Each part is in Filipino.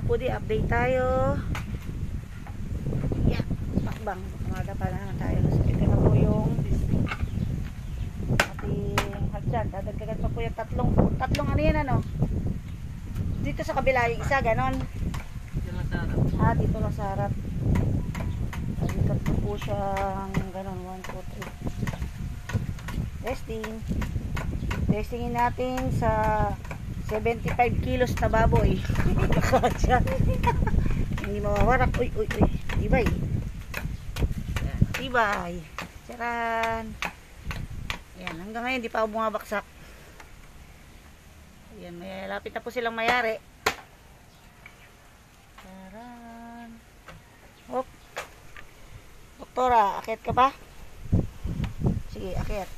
mga pudi, update tayo. Yeah, pakbang. Umaga pa na tayo. So, ito na po yung ating hagdan. Dadagdagan pa po yung tatlong ano yan, ano? Dito sa kabila yung isa, ganon. Dito lang sa harap. Dito po siyang ganon. 1, 2, 3. Testing. Testingin natin sa 75 kilos na baboy. Hindi mawawarak. Uy. Tibay. Tibay. Charan. Ayan. Hanggang ngayon, di pa ako bumabaksak. Ayan. May lapit na po silang mayari. Charan. Hop. Doktora, akyat ka ba? Sige, akyat.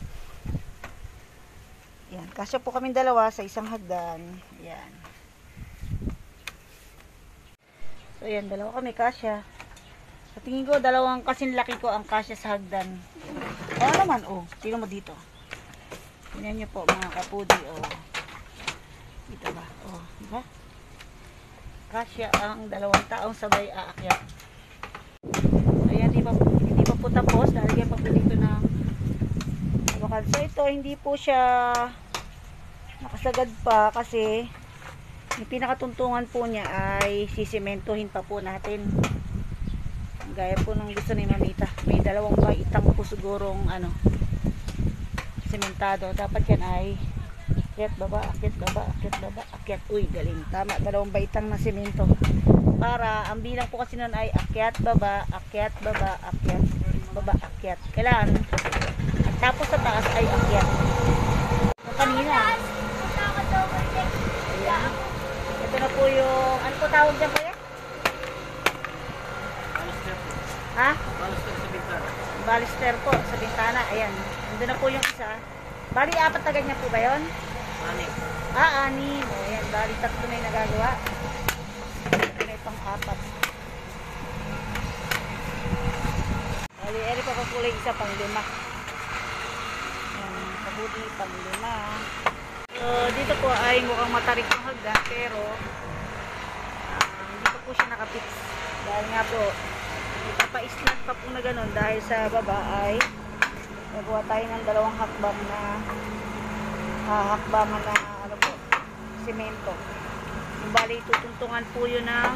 Yan, kasya po kaming dalawa sa isang hagdan. Yan. So, yan, dalawa kami kasya. Sa tingin ko, dalawang kasing laki ko ang kasya sa hagdan. Oo naman, tingnan mo dito. Tingnan nyo po, mga kapudi, Dito ba? Diba? Kasya ang dalawang taong sabay aakyat. So, yan, hindi pa po tapos. Lalagyan pa po dito ng bakal. So, ito, hindi po siya nakasagad pa kasi yung pinakatuntungan po niya ay sisimentohin pa po natin. Gaya po ng gusto ni Mamita. May dalawang baitang po sigurong sementado. Dapat yan ay akyat, baba, akyat, baba, akyat, baba, akyat. Uy, galing. Tama, dalawang baitang na semento. Para, ang bilang po kasi nun ay akyat, baba, akyat, baba, akyat, baba, akyat. Kailangan, tapos sa taas ay akyat. Kanina. Ayan. Ito na po yung, ano po tawag dyan kaya? Balister po. Ha? Balister sa bintana. Balister po sa bintana. Ayan. Nandun na po yung isa. Bali, 4 na ganyan po ba yun? 6. 6. Ayan. Bali, 3 na yung nagagawa. Ito na itong 4. Bali, eri pa kulay isa pang 5. Kabuti pang 5. So, dito po ay mukhang matarik ang hagdan pero hindi pa po siya nakapix. Dahil nga po, ipapa-snag pa po na ganun dahil sa baba ay nagawa tayo ng dalawang hakbang na hakbangan na semento. Yung bali, tutuntungan po yun ng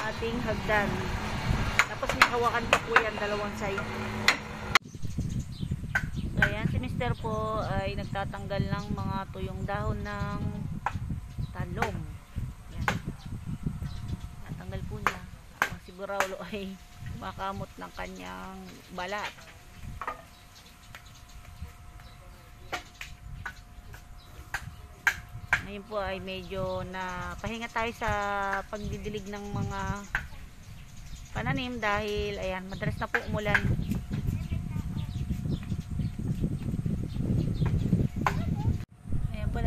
ating hagdan. Tapos may hawakan pa po yan dalawang side. So, ayan, si Mister po ay nagtatanggal ng mga tuyong dahon ng talong. Ayan. Natanggal po niya. Ang si Buraulo ay makamot ng kanyang balat. Ngayon po ay medyo na pahinga tayo sa pagdidilig ng mga pananim dahil ayan, madalas na po umulan.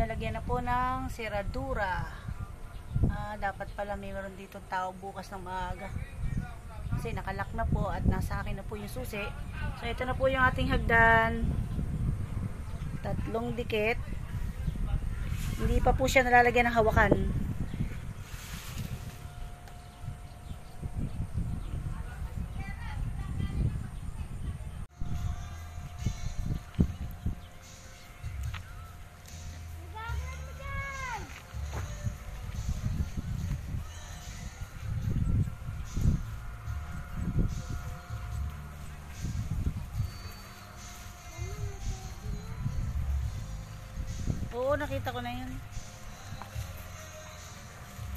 Nalagyan na po ng seradura. Dapat pala mayroon dito tao bukas ng maaga kasi nakalak na po at nasa akin na po yung susi. So ito na po yung ating hagdan, 3 dikit. Hindi pa po siya nalalagyan ng hawakan. Oo, nakita ko na yun.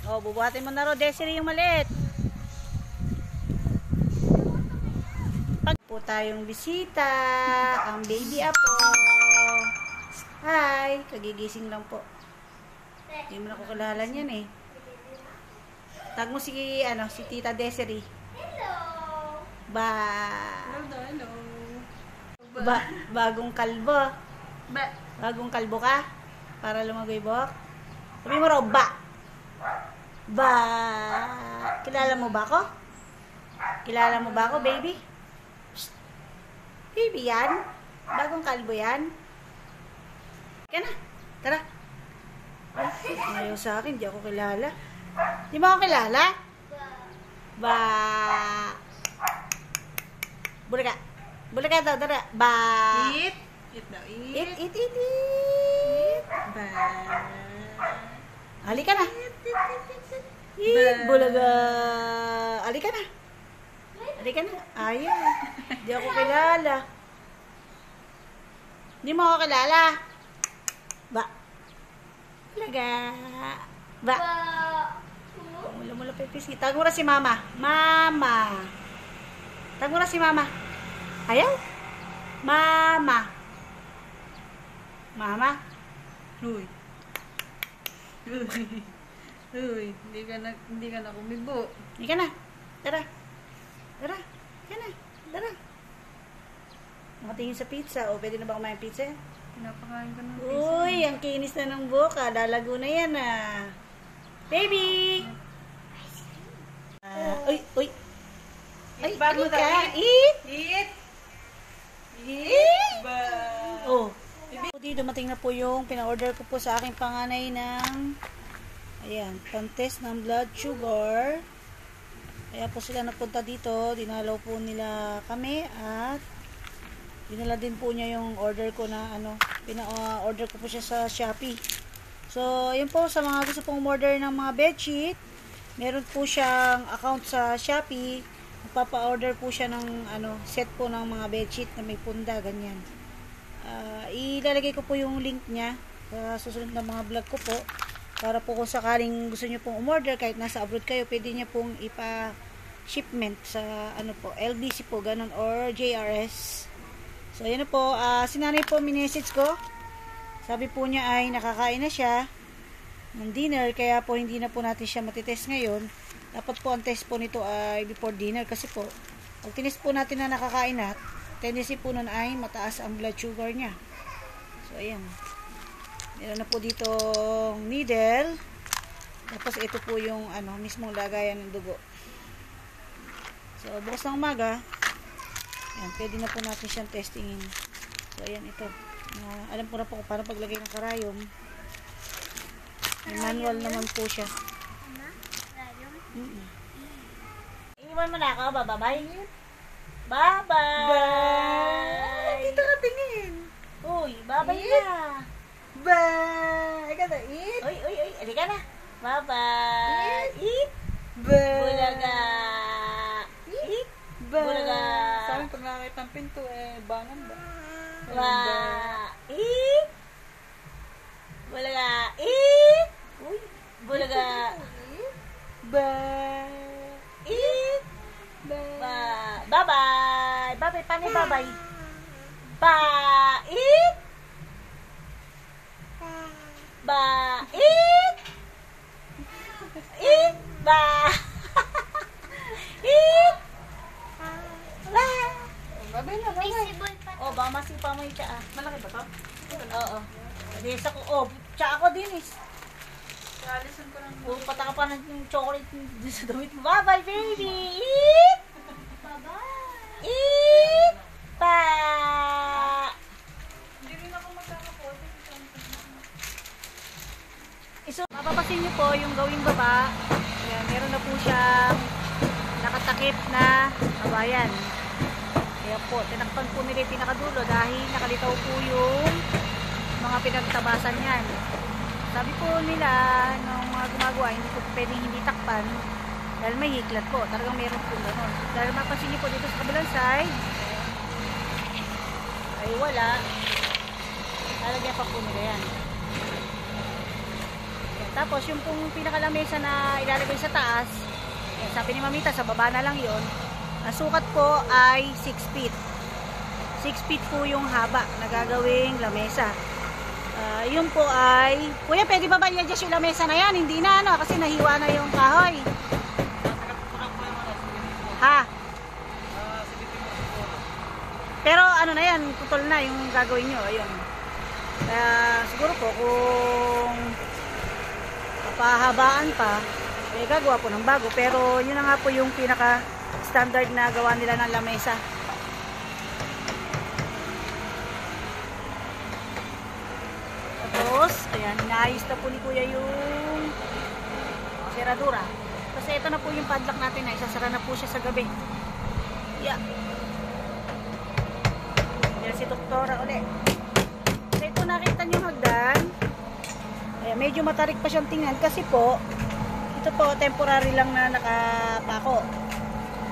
Bubuhatin mo na ro, Desiree, yung maliit. Pag po tayong bisita, ang baby apo. Hi, kagigising lang po. Hindi mo na kukalalan yan eh. Tag mo si Tita Desiree. Hello. Hello. Bagong kalbo. Bagong kalbo ka? Para lumagoy buhok. Sabi mo raw, Kilala mo ba ako? Kilala mo ba ako, baby? Shh. Baby yan? Bagong kalbo yan? Kaya na, tara. Ayaw sa akin, di ako kilala. Di mo ako kilala? Ba. Bulaga. Bulaga daw, dara. Ba. Eat. Eat daw. Eat, Eat. eat, eat, eat. Ba. Halika na. Ba. Eat, bulaga. Halika na. Halika na. Ayaw. Di ako kilala. Di mo ako kilala. Ba. Bulaga. Ba. Mula-mula pipis. Tawag mo na si mama. Mama. Tawag mo na si mama. Ayaw. Mama. Mama. Uy. Uy. Uy. Hindi ka na kumibo. Hindi ka na. Tara. Tara. Hindi ka na. Tara. Nakatingin sa pizza. O, pwede na ba kumain pizza? Pinapakain ko ng pizza. Uy, ang kinis na ng boka. Lalago na yan ah. Baby! Uy, uy. Ay, Bago eat daw, ka. eat. Eat. Eat. Eat. Ba. Oh. Dumating na po yung pina-order ko po sa aking panganay ng ayan, pang-test ng blood sugar. Kaya po sila nagpunta dito. Dinalaw po nila kami at dinala din po niya yung order ko na pina-order ko po siya sa Shopee. So, ayun po sa mga gusto pong order ng mga bedsheet. Meron po siyang account sa Shopee. Magpapa-order po siya ng set po ng mga bedsheet na may punda, ganyan. Ilalagay ko po yung link niya sa susunod na mga vlog ko po para po kung sakaling gusto niyo pong umorder kahit nasa abroad kayo, pwede niya pong ipa-shipment sa LBC po, ganun, or JRS. So, ayan na po. Si nanay po, minessage ko. Sabi po niya ay nakakain na siya ng dinner, kaya po hindi na po natin siya matitest ngayon. Dapat po ang test po nito ay before dinner kasi po, pag tinest po natin na nakakain na, tendency po nun ay mataas ang blood sugar niya. So, ayan. Meron na po dito needle. Tapos, ito po yung mismong lagayan ng dugo. So, bukas ng umaga, ayan, pwede na po natin siyang testingin. So, ayan, ito. Alam ko na po kung paano paglagay ng karayom. May manual naman po siya. Iwan mo na ako, bababay. Bye-bye! Dito ka tingin. Uy, bye-bye Eat. na! Ba. Ikaw na. Eat. Uy, uy, uy, halika na! Bye-bye! Eat! Ba. Bulaga! Eat! Ba. Bulaga. Sa amin pag nakakita ng pinto, bangan ba? Ba! Eat! Bulaga! Eat! Uy, bulaga! Ba. Eat! Ba. Bye-bye! Bye-bye! Paano yung bye-bye? Ba! Eat! Ba! Eat! Eat! Ba! Eat! Ba! Babay na, babay. Oh, ba masipa mo yung tsaa. Malaki ba to? Oo. Hindi sa ko. Oh, tsaa ko din is. Alisan ko lang. Oh, pataka pa ng chocolate dun sa damit mo. Bye-bye, baby! Eat! Bye-bye! Eat! Pa! Hindi rin ako magkakapote. Mapapasin niyo po yung gawing baba. Ayan, meron na po siyang nakatakip na kabayan. Kaya po, tinakpan po nila yung pinakadulo dahil nakalitaw po yung mga pinagtabasan yan. Sabi po nila, nung mga gumagawa, hindi po pwedeng hindi takpan dahil may hiklat po. Talagang meron po gano'n. Dahil mapasin niyo po dito sa kabilang side, ay wala. Lalagyan pa po nila yan. Yan. Tapos yung pong pinakalamesa na ilalagay sa taas, yan, sabi ni Mamita, sa baba na lang yon. Ang sukat po ay 6 feet. 6 feet po yung haba na gagawing lamesa. Yun po ay, kuya, pwede ba ba i-adjust yung lamesa na yan? Hindi na, kasi nahiwa na yung kahoy. Ha? Pero na yan, putol na yung gagawin nyo. Ayun. Siguro po kung papahabaan pa, gagawa po ng bago. Pero yun na nga po yung pinaka standard na gawa nila ng lamesa. Tapos, ayan, inaayos na po ni kuya yung seradura. Kasi ito na po yung padlock natin na isasara na po siya sa gabi. Yeah. Yan si doktora ulit. So ito nakita nyo hagdan. Ayan, medyo matarik pa siyang tingnan kasi po ito po temporary lang na nakapako.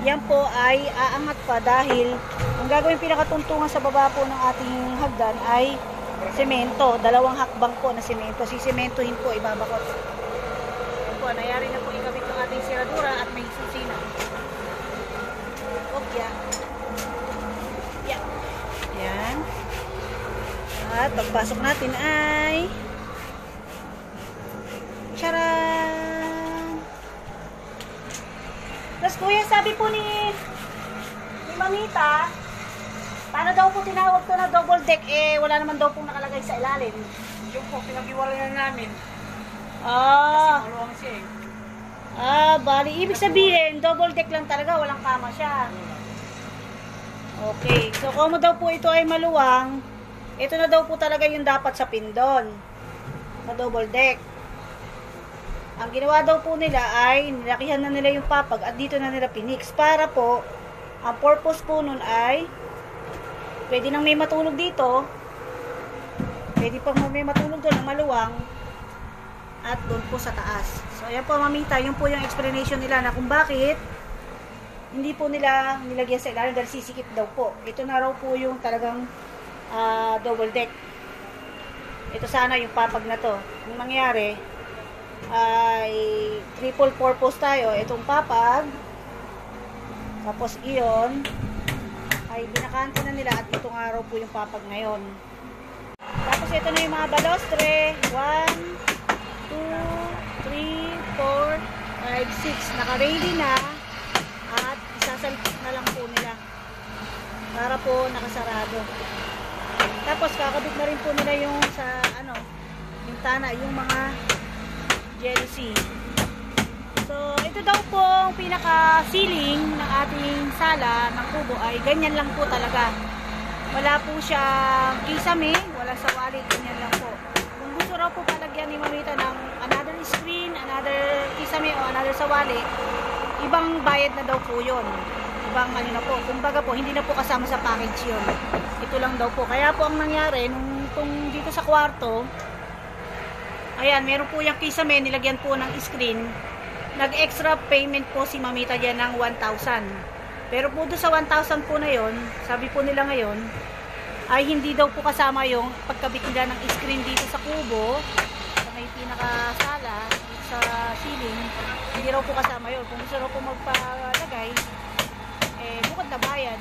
Yan po ay aangat pa dahil ang gagawin pinakatuntungan sa baba po ng ating hagdan ay semento. Dalawang hakbang po na semento. Sisementohin po, ibabakot. Yan po, nangyari na po ikabit ng ating seradura at may susina. Opya. Yeah. Yan. At pagpasok natin ay charan! Tapos kuya, sabi po ni Mamita, paano daw po tinawag to na double deck? Eh, wala naman daw pong nakalagay sa ilalim. Yung po, pinag-iwalayan namin. Ah, Maluwang siya eh. bali. Ibig sabihin, double deck lang talaga, walang kama siya. Okay, so kung daw po ito ay maluwang, ito na daw po talaga yung dapat sa pindon. Sa double deck. Ang ginawa daw po nila ay nilakihan na nila yung papag at dito na nila pinix. Para po, ang purpose po nun ay pwede nang may matulog dito. Pwede pang may matulog doon ng maluwang at doon po sa taas. So, ayan po mamita, yun po yung explanation nila na kung bakit hindi po nila nilagyan sa ilalim dahil sisikip daw po. Ito na raw po yung talagang double deck. Ito sana yung papag na to. Yung mangyari ay triple purpose tayo. Itong papag, tapos iyon ay binakante na nila at itong araw po yung papag ngayon. Tapos ito na yung mga balostre. 1, 2, 3, 4, 5, 6. Naka-ready na at isasalpik na lang po nila para po nakasarado. Tapos kakabit na rin po nila yung sa yung tana, yung mga jealousy. So ito daw po ang pinaka-ceiling ng ating sala ng kubo ay ganyan lang po talaga. Wala po siyang kisame, wala sawali, ganyan lang po. Kung gusto raw po palagyan ni Mamita ng another screen, another kisame o another sawali, ibang bayad na daw po yun. Ibang na po. Kumbaga po, hindi na po kasama sa package yun. Ito lang daw po. Kaya po ang nangyari, nung dito sa kwarto, ayan, meron po yung kisame, nilagyan po ng screen. Nag-extra payment po si Mamita dyan ng 1,000. Pero po doon sa 1,000 po na yon, sabi po nila ngayon, ay hindi daw po kasama yung pagkabit nila ng screen dito sa kubo, sa may pinakasala, sa ceiling, hindi raw po kasama yun. Kung gusto raw po magpalagay, eh, bukod na bayad.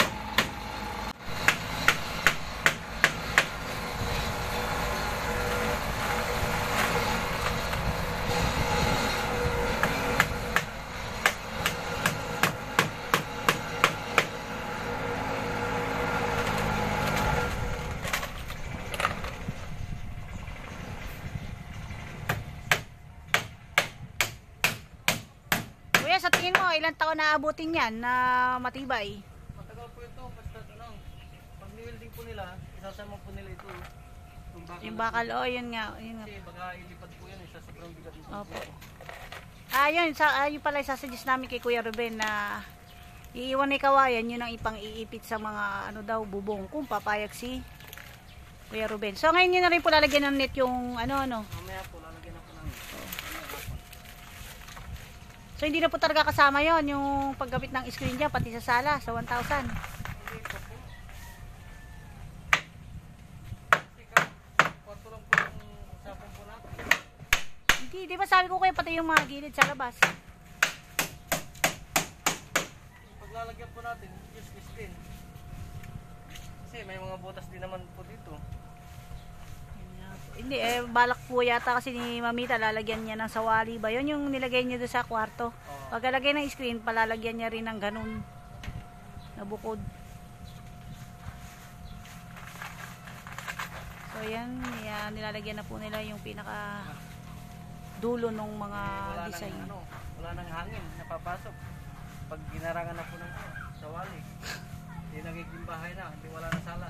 Kuya, sa tingin mo, ilang taon na abutin yan na matibay? Matagal po ito, basta pag niwelding po nila, isasama po nila ito. Yung bakal, oh, yun nga. Yun nga. Kasi baka ilipad po yan, isa sobrang bigat nito. Opo. Yun pala isasuggest namin kay Kuya Ruben na iiwan ni kawayan, yun ang ipang-iipit sa mga bubong kung papayag si Kuya Ruben. So ngayon yun na rin po lalagyan ng net yung Mamaya po, lalagyan ako ng So hindi na po talaga kasama yon yung paggamit ng screen dyan, pati sa sala, sa 1,000. kwarto lang po yung usapan po natin. Hindi, di ba sabi ko kayo pati yung mga gilid sa labas? Paglalagyan po natin, use screen. Kasi may mga butas din naman po dito. Hindi, balak po yata kasi ni Mamita lalagyan niya ng sawali ba? Yun yung nilagay niya doon sa kwarto. Pagkalagay ng screen, palalagyan niya rin ng ganun na bukod. So yan, nilalagyan na po nila yung pinaka dulo ng mga design. Wala nang hangin, napapasok. Pag ginarangan na po ng sawali, hindi nagiging bahay na, hindi wala na sala.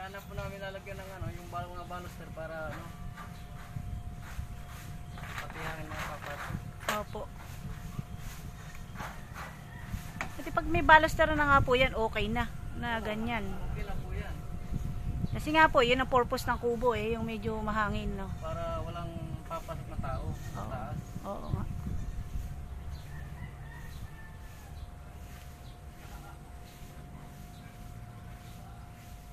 Hanap po namin lalagyan ng yung mga banister para may baluster na nga po yan, okay na. Na ganyan. Okay lang po yan. Kasi nga po, yun ang purpose ng kubo eh, yung medyo mahangin, no? Para walang papasok na tao sa Oo. taas. Oo nga.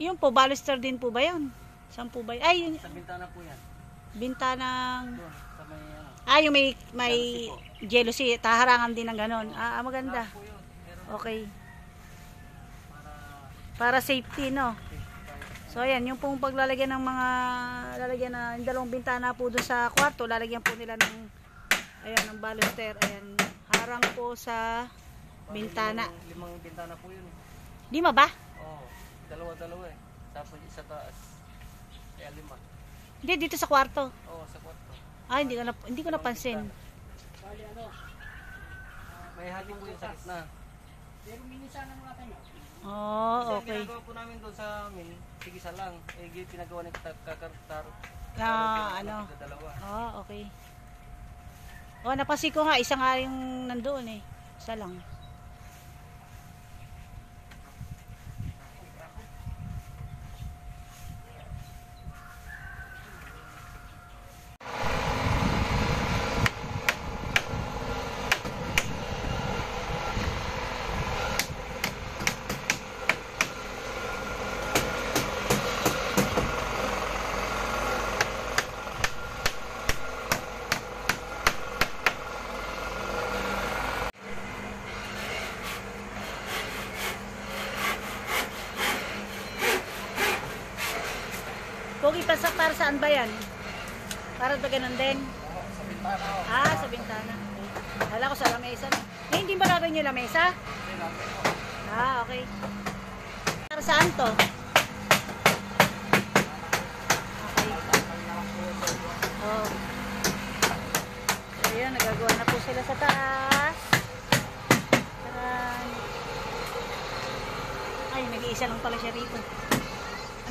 Yun po, baluster din po ba yun? Saan po ba yun? Ay, yun, Sa bintana po yan. bintanang... Doon, sa may ano. Yung may jealousy, taharangan din ng ganon. Maganda. Po yun. Meron Okay. para Para safety, no? So, ayan, yung pong paglalagyan ng mga, lalagyan na, yung dalawang bintana po doon sa kwarto, lalagyan po nila ng, ayan, ng baluster. Ayan, harang po sa bintana. Limang bintana po yun. Lima ba? Oo. Dalawa-dalawa eh. Tapos isa taas. Kaya 5. Hindi, dito sa kwarto. Oo, sa kwarto. Hindi ko napansin. Bali ano? May hagin po yun sa gitna. Pero minisan ang mga tayo. Oh, Kasi okay. ang ginagawa po namin doon sa amin, tigisa lang. Pinagawa ng kakartar. Ano? Dalawa. Okay. Napansin ko nga, isa nga yung nandoon eh. Isa lang. Pogi, para saan ba yan? Para ba ganun din? Sa bintana o. Sa bintana. Kala ko sa lamesa. Hindi ba natin yung lamesa? Hindi namin po. Okay. Para saan to? Okay. So, yun, nagagawa na po sila sa taas. Taran. Nag-iisa lang pala siya rito.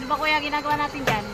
Ano ba kuya ginagawa natin dyan?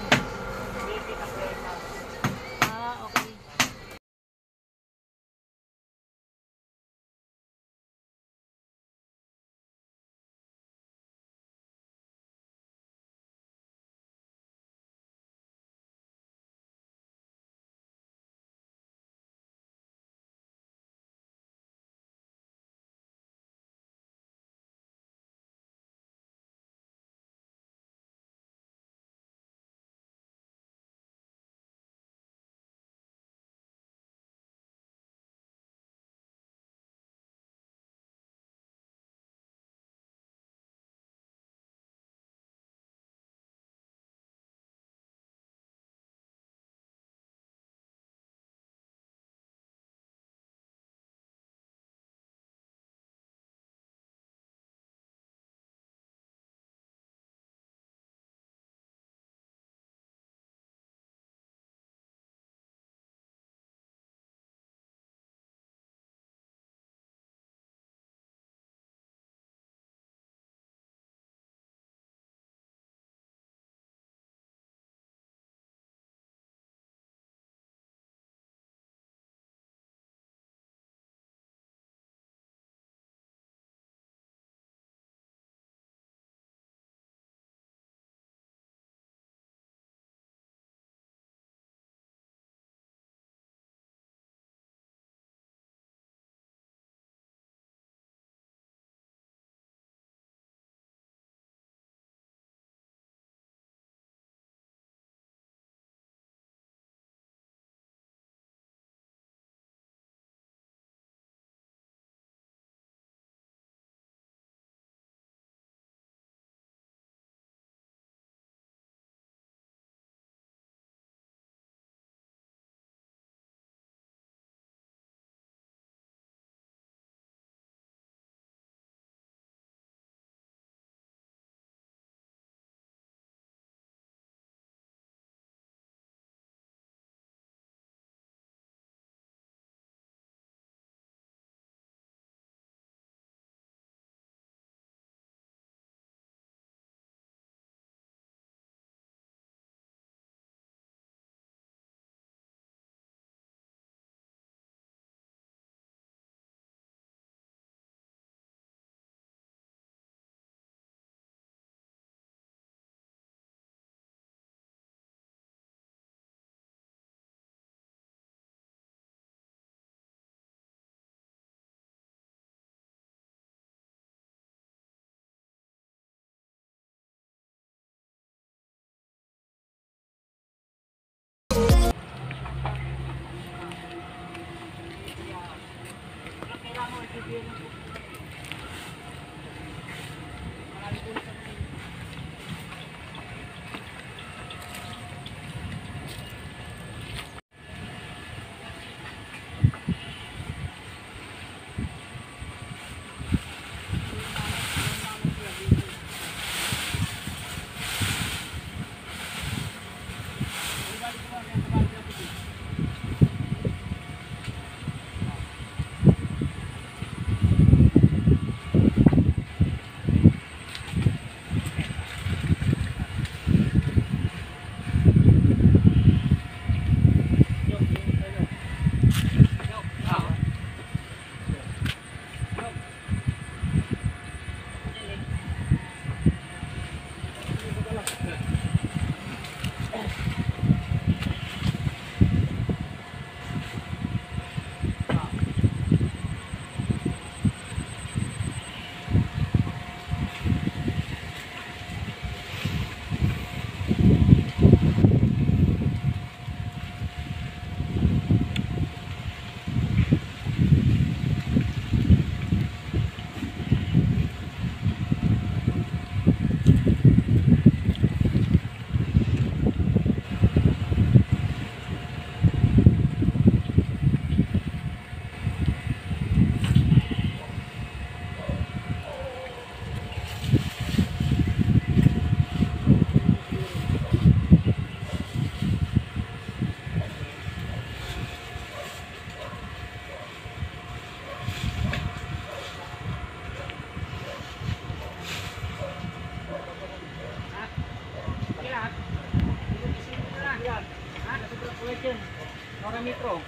Nora Metro.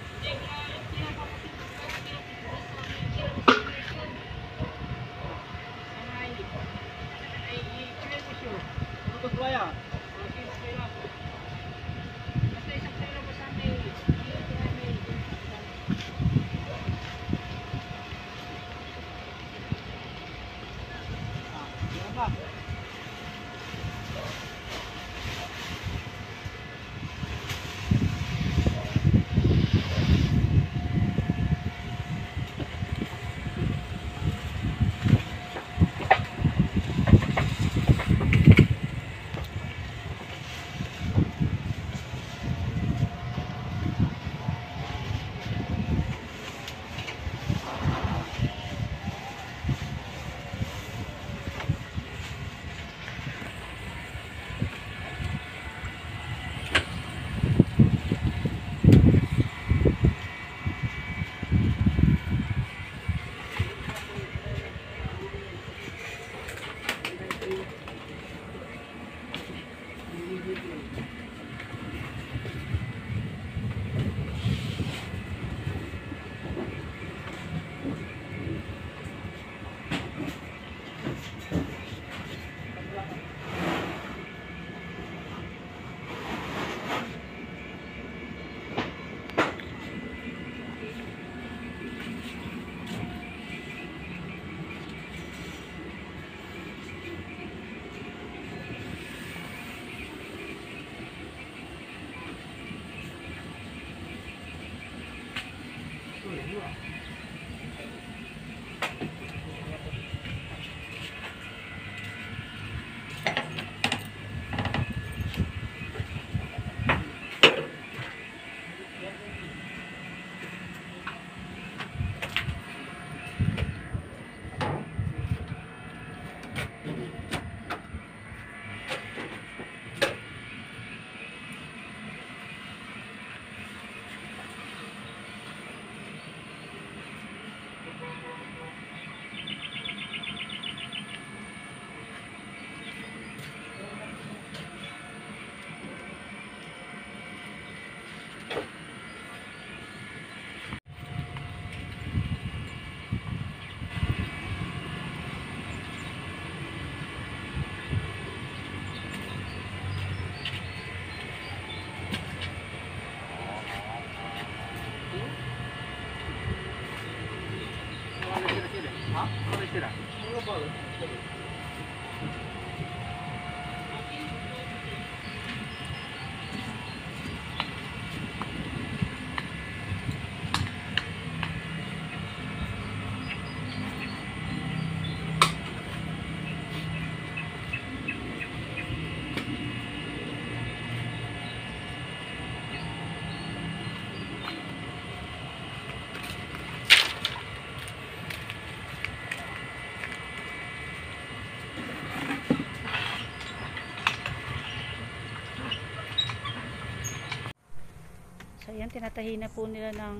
So, ayan, tinatahi na po nila ng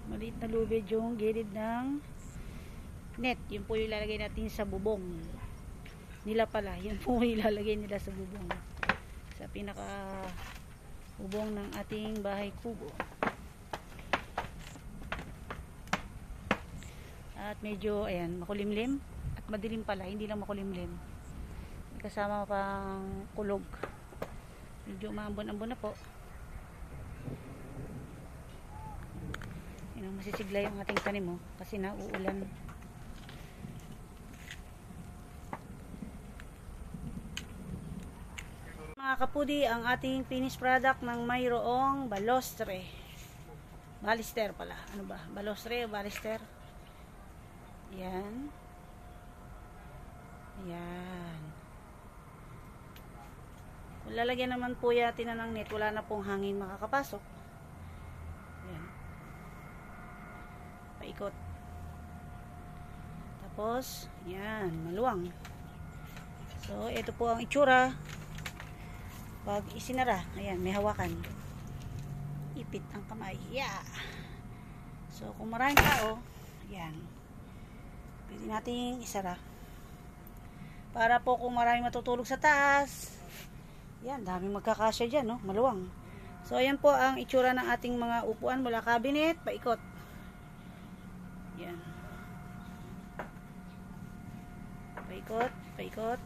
maliit na lubid yung gilid ng net. Yun po yung ilalagay natin sa bubong nila pala. Yun po yung ilalagay nila sa bubong. Sa pinaka bubong ng ating bahay kubo. At medyo, ayan, makulimlim. At madilim pala, hindi lang makulimlim. May kasama pang kulog. Medyo maambon-ambon na po. Yan, masisigla yung ating tanim, kasi nauulan. Mga kapudi, ang ating finished product ng mayroong balostre. Balister pala. Ano ba? Balostre o balister? Yan. Yan. Kung lalagyan naman po yatin na ng net, wala na pong hangin makakapasok. Yan. Paikot. Tapos, yan. Maluwang. So, ito po ang itsura. Pag isinara, ayan, may hawakan. Ipit ang kamay. Yeah! So, kung maraming tao, ayan. Pwede nating isara. Para po kung maraming matutulog sa taas, yan, daming magkakasya dyan, no? Maluwang. So, ayan po ang itsura ng ating mga upuan mula cabinet, paikot. Yan. Paikot, paikot.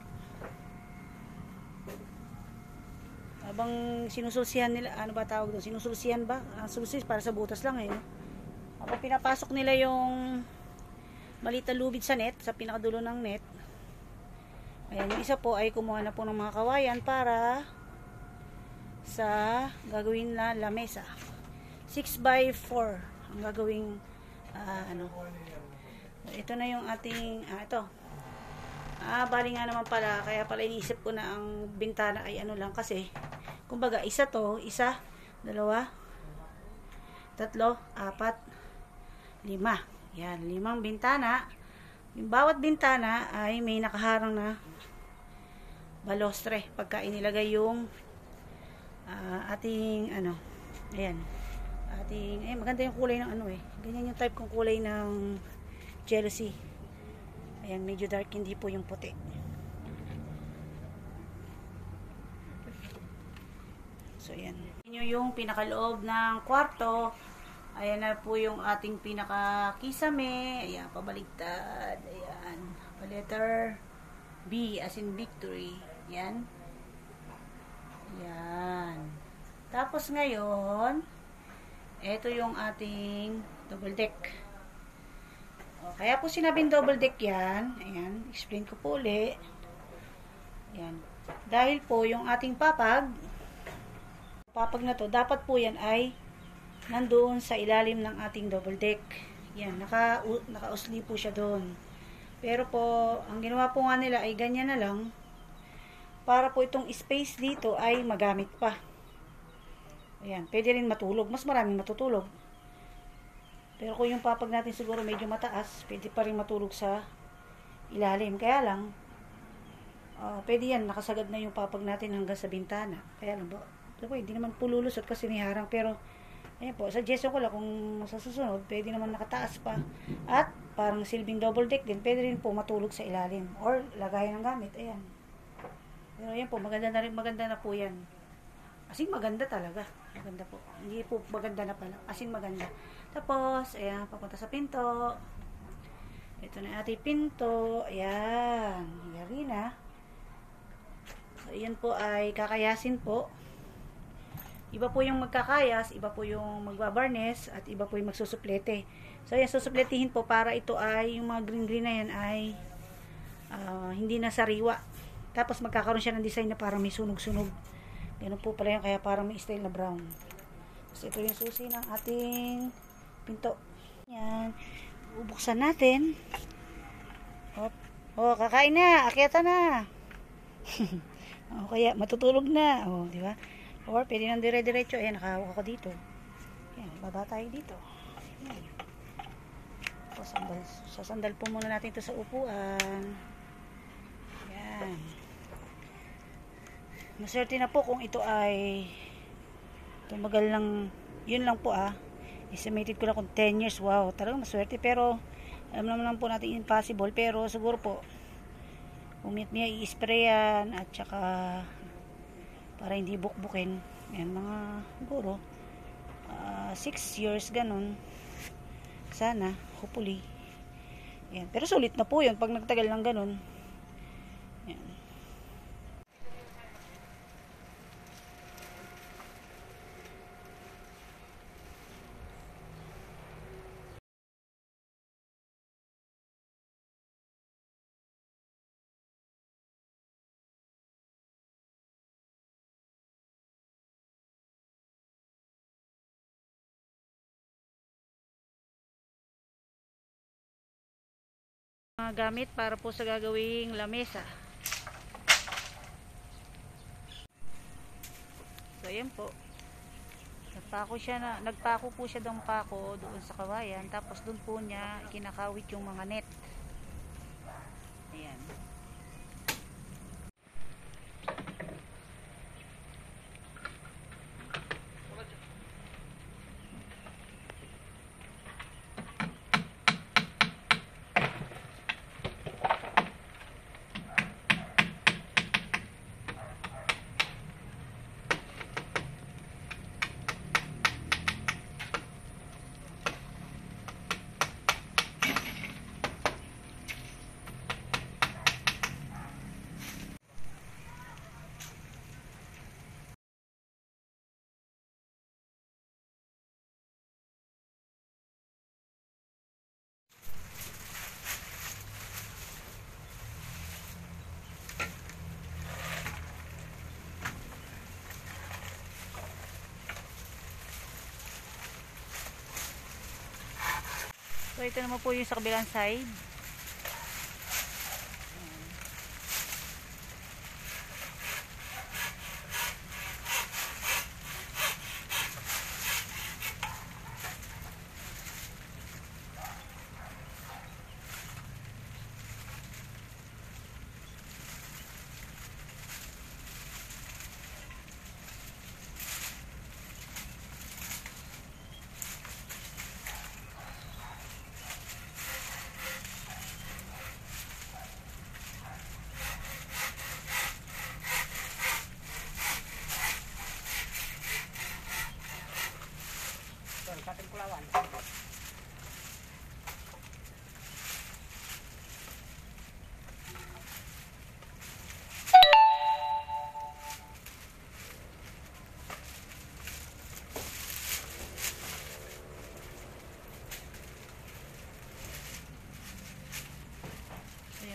Habang sinusulsihan nila, ano ba tawag doon? Sinusulsihan ba? Sulsis para sa butas lang, no? Habang pinapasok nila yung maliit na lubid sa net, sa pinakadulo ng net. Ayan, yung isa po ay kumuha na po ng mga kawayan para sa gagawin na lamesa. 6x4 ang gagawing ano. Ito na yung ating ito. Bali nga naman pala, kaya pala iniisip ko na ang bintana ay ano lang kasi kumbaga isa to, isa, dalawa, tatlo, apat, lima. Yan, 5 bintana. Yung bawat bintana ay may nakaharang na balostre pagka inilagay yung ating ano, ayan, ating, maganda yung kulay ng ano ganyan yung type kong kulay ng jealousy. Ayan, medyo dark, hindi po yung puti. So, ayan. Yun yung pinakaloob ng kwarto. Ayan na po yung ating pinaka-kisame. Ayan, pabaligtad. Ayan. Letter B as in victory. Ayan. Ayan. Tapos ngayon, ito yung ating double deck. Kaya po sinabing double deck yan. Ayan. Explain ko po ulit. Ayan. Dahil po yung ating papag na to, dapat po yan ay nandoon sa ilalim ng ating double deck. Yan, nakausli po siya doon. Pero po, ang ginawa po nga nila ay ganyan na lang para po itong space dito ay magamit pa. Ayan, pwede rin matulog. Mas maraming matutulog. Pero kung yung papag natin siguro medyo mataas, pwede pa rin matulog sa ilalim. Kaya lang, pwede yan, nakasagad na yung papag natin hanggang sa bintana. Kaya lang, hindi naman po lulusot kasi niharang. Pero, ayan po, suggestion ko lang kung sa susunod, pwede naman nakataas pa. At parang silbing double deck din, pwede rin po matulog sa ilalim. Or lagayan ng gamit, ayan. Pero ayan po, maganda na po yan. Asing maganda talaga. Maganda po. Hindi po maganda na pala. Asing maganda. Tapos, ayan, papunta sa pinto. Ito na ating pinto. Ayan. Yari na. So, ayan po ay kakayasin po. Iba po yung magkakayas, iba po yung magbabarnes, at iba po yung magsusuplete. So, yan, susupletihin po para ito ay, yung mga green-green na yan ay hindi na sariwa. Tapos, magkakaroon siya ng design na parang may sunog-sunog. Ganun po pala yan, kaya parang may style na brown. So, ito yung susi ng ating pinto. Yan. Bubuksan natin. Kakain na. Akyata na. Kaya, matutulog na. Di ba? Or, pwede nang dire-diretso. Ayan, nakahawak ako dito. Ayan, baba tayo dito. Ayan. Sasandal po muna natin ito sa upuan. Ayan. Maswerte na po kung ito ay tumagal ng Yun lang po estimated ko lang kung 10 years. Wow, talagang maswerte. Pero alam naman po natin impossible, pero siguro po umit niya i-sprayan at saka para hindi bukbukin. Ayan, mga siguro 6 years ganun. Sana, hopefully. Ayan. Pero sulit na po yun pag nagtagal ng ganun. Ayan. Mga gamit para po sa gagawing lamesa. So ayan po. Nagpako po siya ng pako doon sa kawayan, tapos doon po niya kinakawit yung mga net. Ayan. So ito naman po yung sa kabilang side.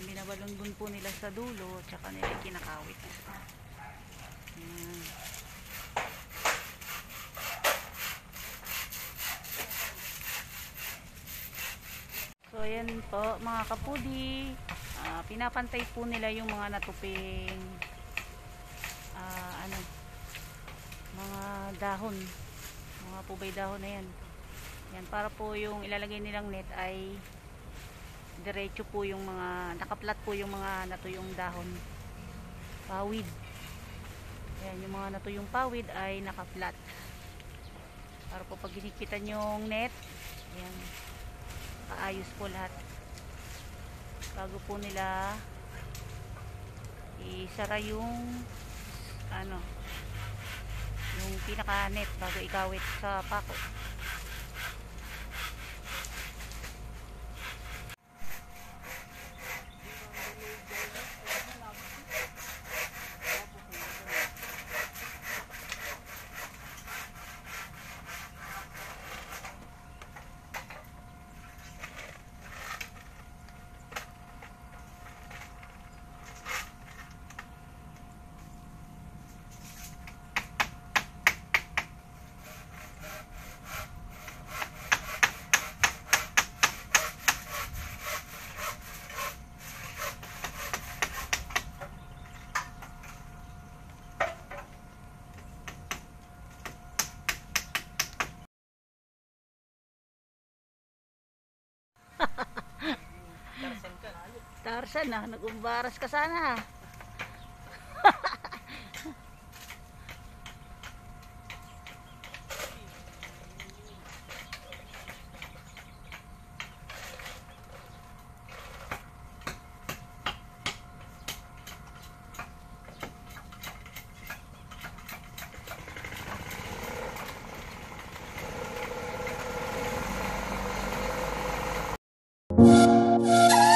Binabalungbon po nila sa dulo, tsaka nila kinakawit. Ayan. So ayan po mga kapudi, pinapantay po nila yung mga natuping mga dahon, mga pubay dahon na yan. Yan, para po yung ilalagay nilang net ay diretso po yung mga, nakaplat po yung mga natuyong dahon, pawid. Ayan, yung mga natuyong pawid ay nakaplat. Para po pag ginikitan yung net, ayan, kaayos po lahat. Bago po nila isara yung yung pinaka net bago ikawit sa pako. Tarzan na, nag-umbaras ka sana.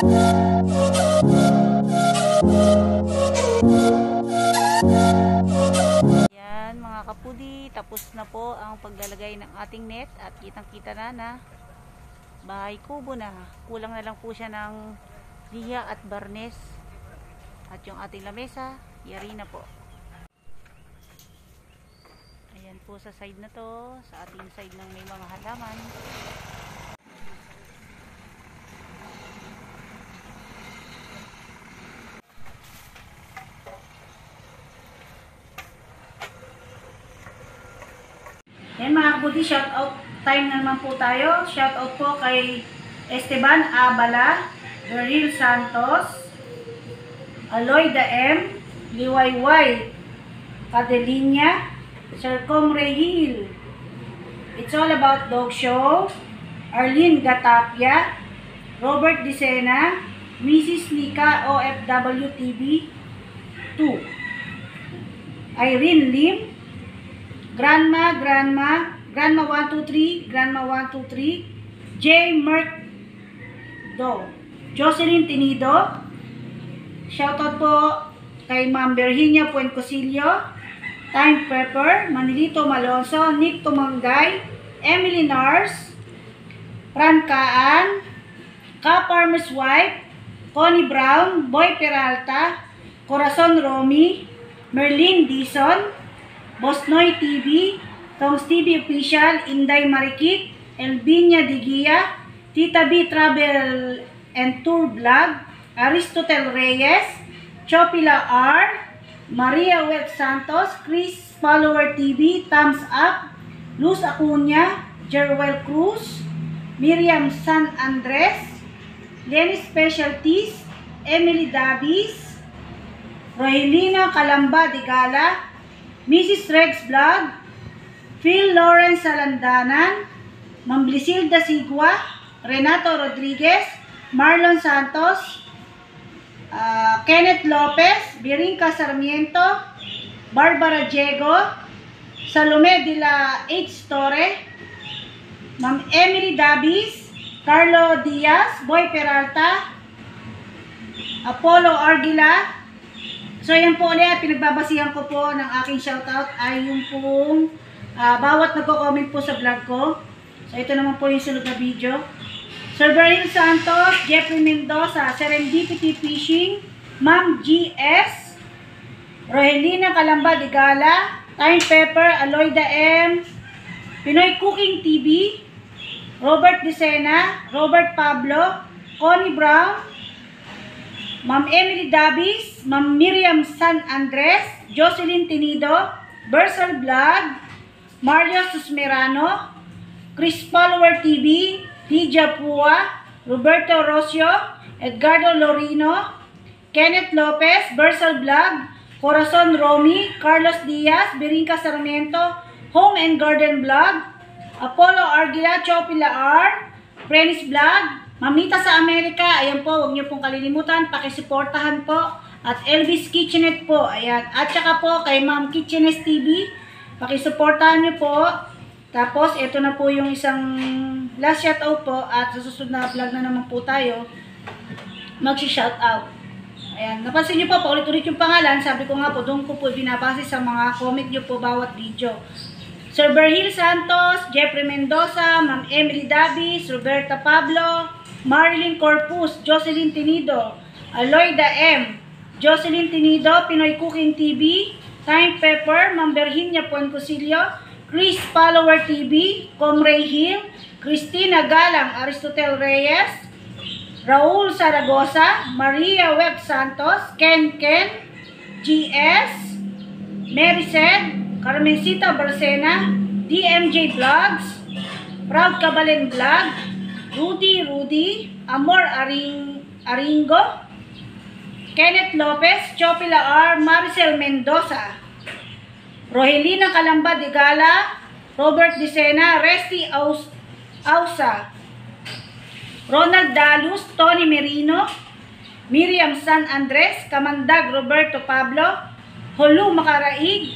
Yan mga kapudi, tapos na po ang paglalagay ng ating net at kitang-kita na bahay kubo na. Kulang na lang po siya ng liha at barnes. At yung ating lamesa, yari na po. Ayan po sa side na to, sa ating side ng may mga halaman. Yan mga kabudi, shout out time na naman po tayo. Shout out po kay Esteban Abala, Beril Santos, Aloyda M, Liwayway Cadelinia, Sir Comre Hill, It's All About Dog Show, Arlene Gatapia, Robert Dicena, Mrs. Nika OFW TV 2, Irene Lim, Grandma 123, Grandma 123, J. Merck Do, Jocelyn Tinido, shoutout po kay Ma'am Virginia Puencosillo, Time Pepper, Manilito Malonzo, Nick Tumangay, Emily Nars, Fran Kaan, Ka Farmer's Wife, Connie Brown, Boy Peralta, Corazon Romy, Merlin Dison, Bosnoy TV, Tongs TV Official, Inday Marikit, Elvinia Digia, Tita B Travel and Tour Vlog, Aristotel Reyes, Chopila R, Maria Web Santos, Chris Follower TV, Thumbs Up, Luz Acuña, Jerwell Cruz, Miriam San Andres, Lenny Specialties, Emily Davis, Rohelina Calamba Digala, Mrs. Rex Vlog, Phil Lawrence Salandanan, Ma'am Blisilda Sigua, Renato Rodriguez, Marlon Santos, Kenneth Lopez, Birinca Sarmiento, Barbara Diego, Salome de la H. Torre, Ma'am Emily Davis, Carlo Diaz, Boy Peralta, Apollo Argila. So yan po ulit, pinagbabasihan ko po ng aking shoutout ay yung pong bawat nagko-comment po sa vlog ko. So ito naman po yung sunod na video. Sir Beril Santos, Jeffrey Mendoza, Serendipity Fishing, Ma'am GS, Rohelina Calamba Digala, Time Pepper, Aloyda M, Pinoy Cooking TV, Robert Dicena, Robert Pablo, Connie Brown, Ma'am Emily Davis, Ma'am Miriam San Andres, Jocelyn Tinido, Bersal Vlog, Mario Susmerano, Chris Follower TV, Lydia Pua, Roberto Rocio, Edgardo Lorino, Kenneth Lopez, Bersal Vlog, Corazon Romy, Carlos Diaz, Birinca Sarmiento, Home and Garden Vlog, Apollo Argila, Chopila R, Prenis Vlog, Mamita sa Amerika, ayan po, huwag niyo pong kalilimutan, pakisuportahan po. At Elvis Kitchenette po, ayan. At saka po kay Ma'am Kitchenette TV, pakisuportahan niyo po. Tapos, ito na po yung isang last shoutout po. At sa susunod na vlog na naman po tayo, mag-shoutout. Ayan, napansin niyo po, paulit-ulit yung pangalan. Sabi ko nga po, doon ko po binabase sa mga comment niyo po bawat video. Sir Berhil Santos, Jeffrey Mendoza, Ma'am Emily Davis, Roberta Pablo, Marilyn Corpus, Jocelyn Tinido, Aloyda M, Jocelyn Tinido, Pinoy Cooking TV, Time Pepper, Ma'am Virginia Puencosillo, Chris Follower TV, Comre Hill, Christina Galang, Aristotel Reyes, Raul Zaragoza, Maria Web Santos, Ken, GS, Mary Sed, Carmencita Barcena, DMJ Vlogs, Proud Kabalen Vlog, Rudy, Amor Aringo, Kenneth Lopez, Chopila R, Maricel Mendoza, Rohelina Calamba Digala, Robert Dicena, Resty Ausa, Ronald Dalus, Tony Merino, Miriam San Andres, Kamandag Roberto Pablo, Holu Makaraig,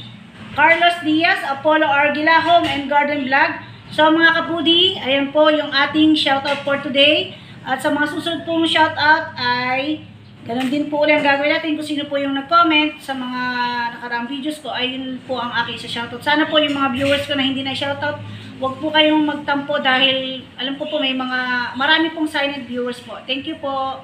Carlos Diaz, Apollo Argila, Home and Garden Vlog. So mga kapudi, ayan po yung ating shoutout for today. At sa mga susunod pong shoutout ay ganun din po ulit ang gagawin natin kung sino po yung nag-comment sa mga nakaraang videos ko, ay yun po ang aking sa shoutout. Sana po yung mga viewers ko na hindi na shoutout, wag po kayong magtampo dahil alam ko po may mga marami pong silent viewers po. Thank you po.